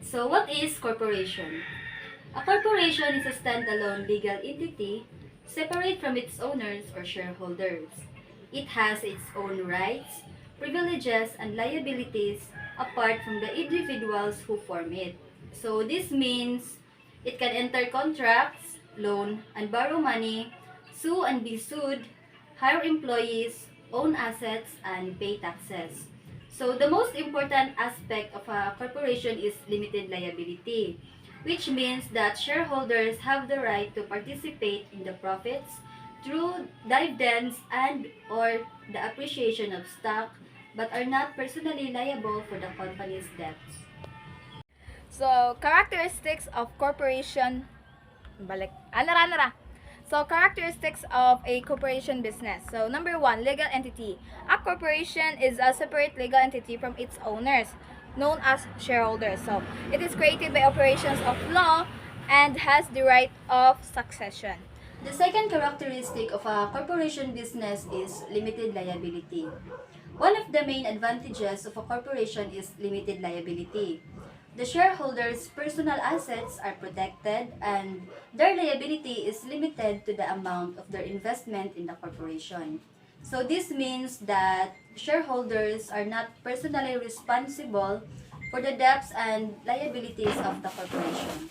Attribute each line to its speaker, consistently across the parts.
Speaker 1: So what is corporation? A corporation is a standalone legal entity separate from its owners or shareholders. It has its own rights, privileges, and liabilities apart from the individuals who form it. So this means it can enter contracts, loan and borrow money, sue and be sued, hire employees, own assets, and pay taxes. So the most important aspect of a corporation is limited liability, which means that shareholders have the right to participate in the profits through dividends and or the appreciation of stock, but are not personally liable for the company's debts.
Speaker 2: So, characteristics of corporation, balik, nara. So, characteristics of a corporation business. So, number one, legal entity. A corporation is a separate legal entity from its owners, known as shareholders. So, it is created by operations of law and has the right of succession.
Speaker 1: The second characteristic of a corporation business is limited liability. One of the main advantages of a corporation is limited liability. The shareholders' personal assets are protected and their liability is limited to the amount of their investment in the corporation. So this means that shareholders are not personally responsible for the debts and liabilities of the corporation.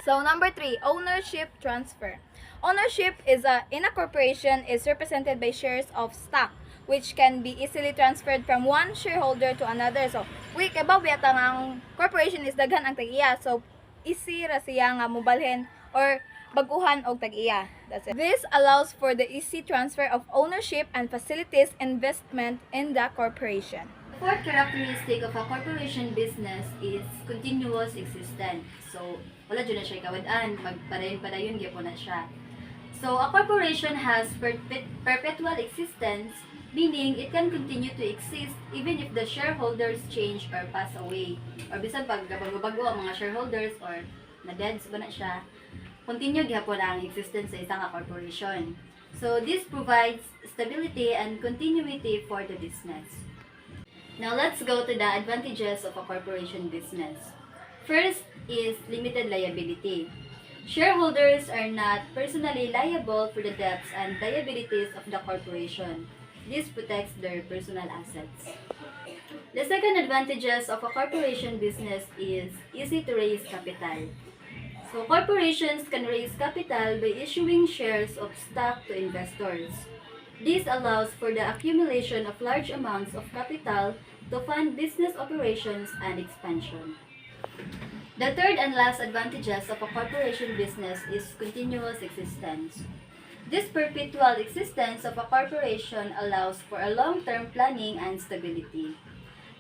Speaker 2: So number three, ownership transfer. Ownership in a corporation is represented by shares of stock which can be easily transferred from one shareholder to another. So, kay ba ang corporation is daghan ang tag-iya. So, easy ra siya nga mobalhin or baguhan og tag-iya. That's it. This allows for the easy transfer of ownership and facilitates investment in the corporation.
Speaker 1: The fourth characteristic of a corporation business is continuous existence. So, wala dyan na siya kawadaan, magpadayon-padayon gyapon na siya. So, a corporation has perpetual existence, meaning it can continue to exist even if the shareholders change or pass away. Or bisan pag bago-bago ang mga shareholders or na-dead ba na siya, continue gyapon ang existence sa isang corporation. So, this provides stability and continuity for the business. Now, let's go to the advantages of a corporation business. First is limited liability. Shareholders are not personally liable for the debts and liabilities of the corporation. This protects their personal assets. The second advantages of a corporation business is easy to raise capital. So, corporations can raise capital by issuing shares of stock to investors. This allows for the accumulation of large amounts of capital to fund business operations and expansion. The third and last advantages of a corporation business is continuous existence. This perpetual existence of a corporation allows for a long-term planning and stability.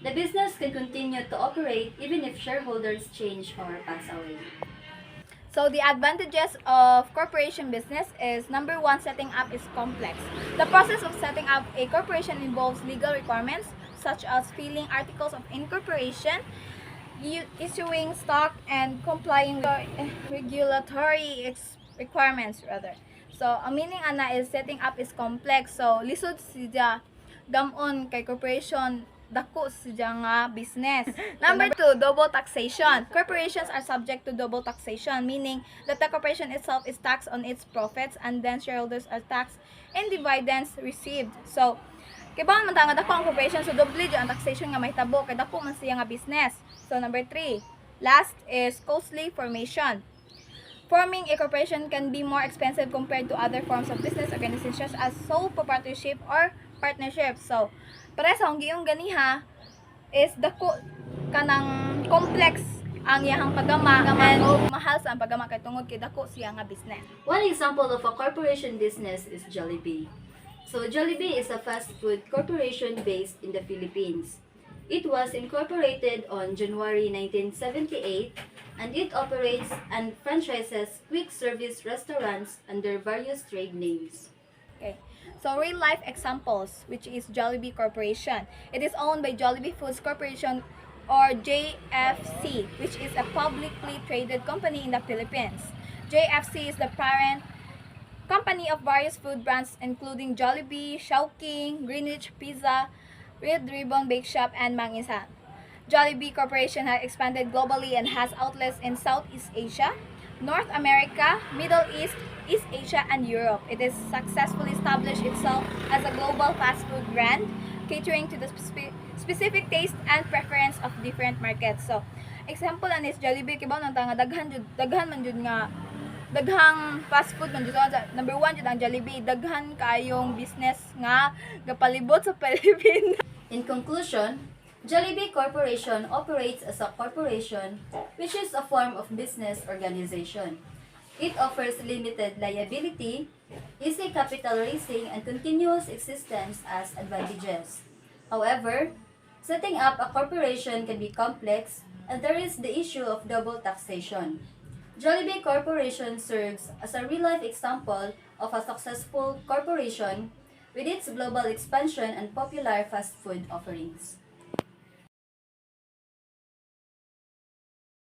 Speaker 1: The business can continue to operate even if shareholders change or pass away.
Speaker 2: So the advantages of corporation business is number one, setting up is complex. The process of setting up a corporation involves legal requirements such as filing articles of incorporation, issuing stock, and complying with regulatory requirements rather. So, ang meaning ana is setting up is complex. So, lisod siya gamon kay corporation dako siya nga business. Number 2, double taxation. Corporations are subject to double taxation, meaning that the corporation itself is taxed on its profits and then shareholders are taxed in dividends received. So, kay ba man nga dako ang corporation, so double ang taxation nga mahitabo kay dako man siya nga business. So, number 3, last is costly formation. Forming a corporation can be more expensive compared to other forms of business organizations as sole proprietorship or partnership. So, para sa giyong ganiha is dako kanang complex ang iyahang pagama and mahal sa ang pagama kay tungod kay dako siya nga business.
Speaker 1: One example of a corporation business is Jollibee. So, Jollibee is a fast food corporation based in the Philippines. It was incorporated on January 1978 and it operates and franchises quick service restaurants under various trade names.
Speaker 2: Okay. So real life examples, which is Jollibee Corporation. It is owned by Jollibee Foods Corporation or JFC, which is a publicly traded company in the Philippines. JFC is the parent company of various food brands including Jollibee, Chowking, Greenwich Pizza, Red Ribbon Bake Shop, and Mang Inasal. Jollibee Corporation has expanded globally and has outlets in Southeast Asia, North America, Middle East, East Asia, and Europe. It has successfully established itself as a global fast food brand, catering to the specific taste and preference of different markets. So, example an is Jollibee kibaw nang nga daghan man jud nga daghang fast food man jud number 1 jud ang Jollibee, daghan kayong business nga gapalibot sa Pilipinas.
Speaker 1: In conclusion, Jollibee Corporation operates as a corporation, which is a form of business organization. It offers limited liability, easy capital raising, and continuous existence as advantages. However, setting up a corporation can be complex, and there is the issue of double taxation. Jollibee Corporation serves as a real-life example of a successful corporation with its global expansion and popular fast food offerings.